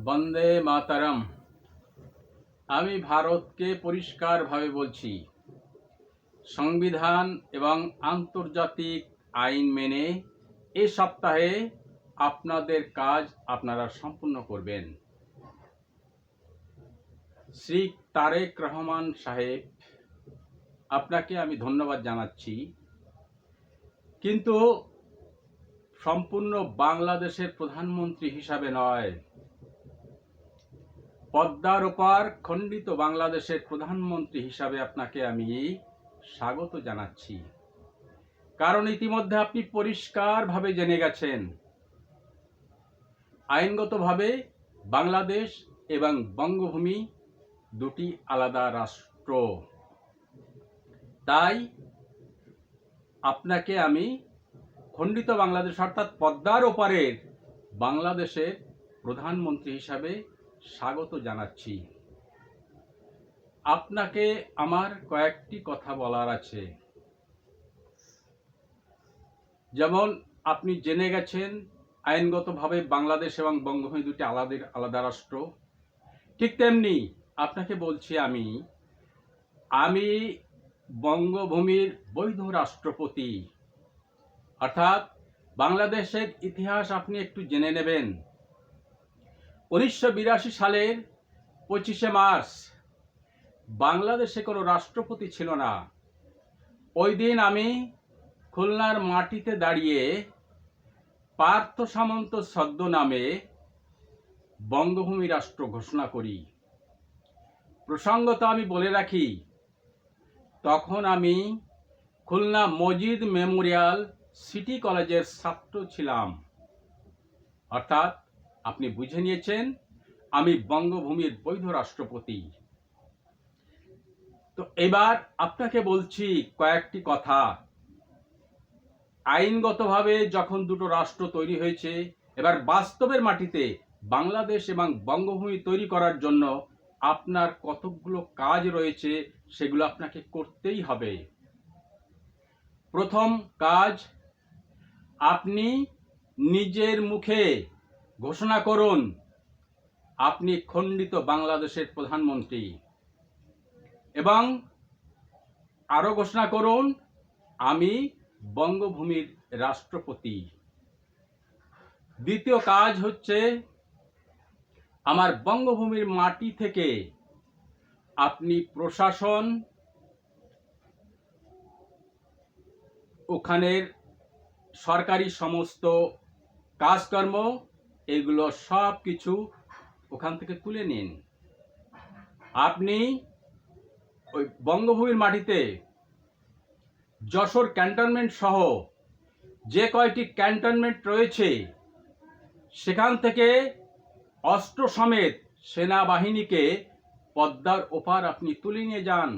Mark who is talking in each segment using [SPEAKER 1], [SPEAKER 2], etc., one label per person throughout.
[SPEAKER 1] বন্দে মাতারম। আমি ভারতকে পরিষ্কারভাবে বলছি, সংবিধান এবং আন্তর্জাতিক আইন মেনে এ সপ্তাহে আপনাদের কাজ আপনারা সম্পূর্ণ করবেন। শ্রী তারেক রহমান সাহেব, আপনাকে আমি ধন্যবাদ জানাচ্ছি, কিন্তু সম্পূর্ণ বাংলাদেশের প্রধানমন্ত্রী হিসাবে নয়, পদ্মার ওপার খণ্ডিত বাংলাদেশের প্রধানমন্ত্রী হিসাবে আপনাকে আমি স্বাগত জানাচ্ছি। কারণ ইতিমধ্যে আপনি পরিষ্কারভাবে জেনে গেছেন, আইনগতভাবে বাংলাদেশ এবং বঙ্গভূমি দুটি আলাদা রাষ্ট্র। তাই আপনাকে আমি খণ্ডিত বাংলাদেশ অর্থাৎ পদ্মার ওপারের বাংলাদেশের প্রধানমন্ত্রী হিসাবে স্বাগত জানাচ্ছি। আপনাকে আমার কয়েকটি কথা বলার আছে। যেমন আপনি জেনে গেছেন, আইনগতভাবে বাংলাদেশ এবং বঙ্গভূমি দুটি আলাদা আলাদা রাষ্ট্র। ঠিক তেমনি আপনাকে বলছি, আমি বঙ্গভূমির বৈধ রাষ্ট্রপতি। অর্থাৎ বাংলাদেশের ইতিহাস আপনি একটু জেনে নেবেন। 1982 সালের 25শে মার্চ বাংলাদেশে কোনো রাষ্ট্রপতি ছিল না। ওই দিন আমি খুলনার মাটিতে দাঁড়িয়ে পার্থ সামন্ত ছদ্মনামে বঙ্গভূমি রাষ্ট্র ঘোষণা করি। প্রসঙ্গত আমি বলে রাখি, তখন আমি খুলনা মজিদ মেমোরিয়াল সিটি কলেজের ছাত্র ছিলাম। অর্থাৎ আপনি বুঝে নিয়েছেন, আমি বঙ্গভূমির বৈধ রাষ্ট্রপতি। তো এবার আপনাকে বলছি কয়েকটি কথা। আইনগতভাবে যখন দুটো রাষ্ট্র তৈরি হয়েছে, এবার বাস্তবের মাটিতে বাংলাদেশ এবং বঙ্গভূমি তৈরি করার জন্য আপনার কতগুলো কাজ রয়েছে, সেগুলো আপনাকে করতেই হবে। প্রথম কাজ, আপনি নিজের মুখে ঘোষণা করুন আপনি খণ্ডিত বাংলাদেশের প্রধানমন্ত্রী, এবং আরো ঘোষণা করুন আমি বঙ্গভূমির রাষ্ট্রপতি। দ্বিতীয় কাজ হচ্ছে, আমার বঙ্গভূমির মাটি থেকে আপনি প্রশাসন, ওখানের সরকারি সমস্ত কাজকর্ম, এগুলো সব কিছু ওখান থেকে তুলে নিন। আপনি ওই বঙ্গভূমির মাটিতে যশোর ক্যান্টনমেন্ট সহ যে কয়টি ক্যান্টনমেন্ট রয়েছে, সেখান থেকে অস্ত্র সমেত সেনাবাহিনীকে পদ্মার ওপার আপনি তুলে নিয়ে যান,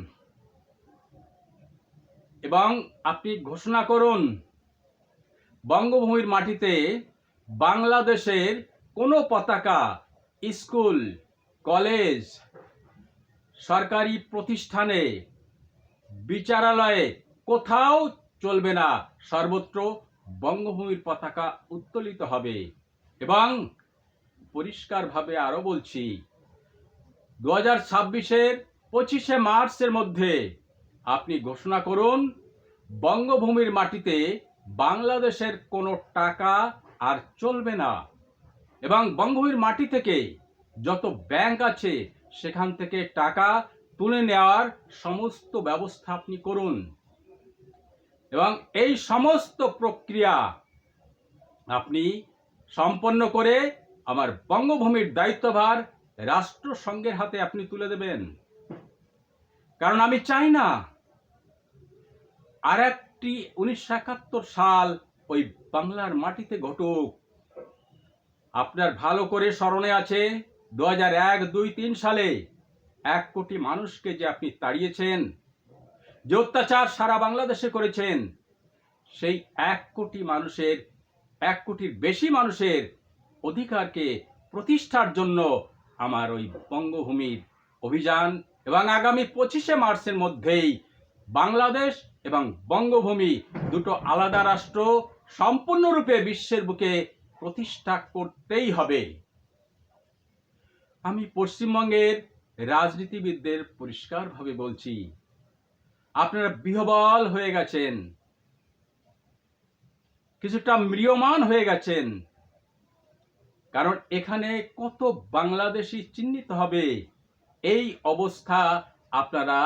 [SPEAKER 1] এবং আপনি ঘোষণা করুন বঙ্গভূমির মাটিতে বাংলাদেশের কোনো পতাকা স্কুল, কলেজ, সরকারি প্রতিষ্ঠানে, বিচারালয়ে কোথাও চলবে না। সর্বত্র বঙ্গভূমির পতাকা উত্তোলিত হবে। এবং পরিষ্কারভাবে আরো বলছি, 2026-এর 25শে মার্চের মধ্যে আপনি ঘোষণা করুন বঙ্গভূমির মাটিতে বাংলাদেশের কোনো টাকা আর চলবে না, এবং বঙ্গভূমির মাটি থেকে যত ব্যাংক আছে সেখান থেকে টাকা তুলে নেওয়ার সমস্ত ব্যবস্থা আপনি করুন। এবং এই সমস্ত প্রক্রিয়া আপনি সম্পন্ন করে আমার বঙ্গভূমির দায়িত্বভার রাষ্ট্রসংঘের হাতে আপনি তুলে দেবেন। কারণ আমি চাই না আর একটি 1971 সাল ওই বাংলার মাটিতে ঘটুক। আপনার ভালো করে স্মরণে আছে, 2001, 2, 3 সালে 1 কোটি মানুষকে যে আপনি তাড়িয়েছেন, যে অত্যাচার সারা বাংলাদেশে করেছেন, সেই 1 কোটি মানুষের, 1 কোটির বেশি মানুষের অধিকারকে প্রতিষ্ঠার জন্য আমার ওই বঙ্গভূমির অভিযান, এবং আগামী 25শে মার্চের মধ্যেই বাংলাদেশ এবং বঙ্গভূমি দুটো আলাদা রাষ্ট্র সম্পূর্ণরূপে বিশ্বের বুকে প্রতিষ্ঠা করতেই হবে। আমি পশ্চিমবঙ্গের রাজনীতিবিদদের পরিষ্কারভাবে বলছি, আপনারা বিহ্বল হয়ে গেছেন, কিছুটা ম্রিয়মাণ হয়ে গেছেন। কারণ এখানে কত বাংলাদেশি চিহ্নিত হবে, এই অবস্থা আপনারা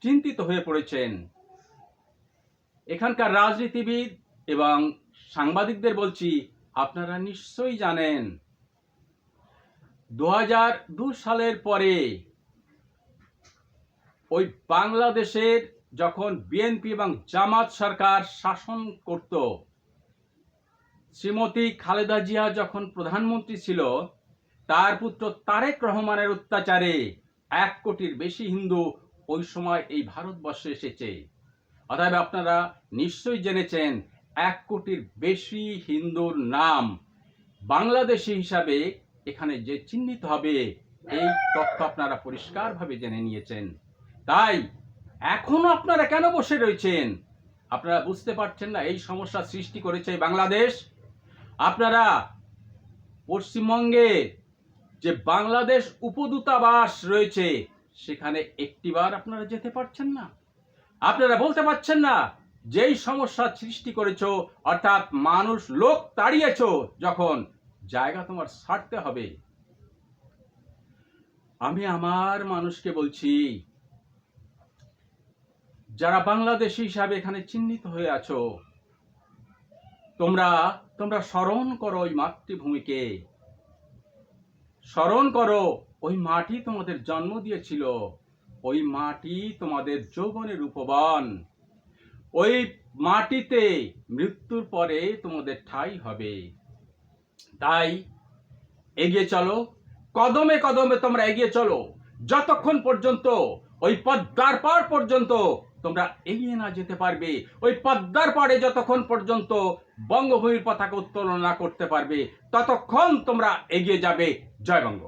[SPEAKER 1] চিন্তিত হয়ে পড়েছেন। এখানকার রাজনীতিবিদ এবং সাংবাদিকদের বলছি, আপনারা নিশ্চয়ই জানেন 2002 সালের পরে ওই বাংলাদেশের যখন বিএনপি এবং জামাত সরকার শাসন করত, শ্রীমতী খালেদা জিয়া যখন প্রধানমন্ত্রী ছিল, তার পুত্র তারেক রহমানের অত্যাচারে 1 কোটির বেশি হিন্দু ওই সময় এই ভারতবর্ষে এসেছে। অতএব আপনারা নিশ্চয়ই জেনেছেন 1 কোটির বেশি হিন্দুর নাম বাংলাদেশি হিসাবে এখানে যে চিহ্নিত হবে, এই তথ্য আপনারা পরিষ্কারভাবে জেনে নিয়েছেন। তাই এখনো আপনারা কেন বসে রয়েছেন? আপনারা বুঝতে পারছেন না এই সমস্যা সৃষ্টি করেছে বাংলাদেশ? আপনারা পশ্চিমবঙ্গে যে বাংলাদেশ উপদূতাবাস রয়েছে, সেখানে একটিবার আপনারা যেতে পারছেন না। আপনারা বলতে পারছেন না যেই সমস্যা সৃষ্টি করেছো, অর্থাৎ মানুষ লোক তাড়িয়েছো, যখন জায়গা তোমার ছাড়তে হবে। আমি আমার মানুষকে বলছি, যারা বাংলাদেশী হিসাবে এখানে চিহ্নিত হয়ে আছো, তোমরা স্মরণ করো ওই মাতৃভূমিকে, স্মরণ করো ওই মাটি তোমাদের জন্ম দিয়েছিল, ওই মাটি তোমাদের যৌবনের উপবন, ওই মাটিতে মৃত্যুর পরে তোমাদের ঠাঁই হবে। তাই এগিয়ে চলো, কদমে কদমে তোমরা এগিয়ে চলো, যতক্ষণ পর্যন্ত ওই পদ্মার পার পর্যন্ত তোমরা এগিয়ে না যেতে পারবে, ওই পদ্মার পাড়ে যতক্ষণ পর্যন্ত বঙ্গভূমির পতাকা উত্তোলন না করতে পারবে, ততক্ষণ তোমরা এগিয়ে যাবে। জয় বঙ্গ।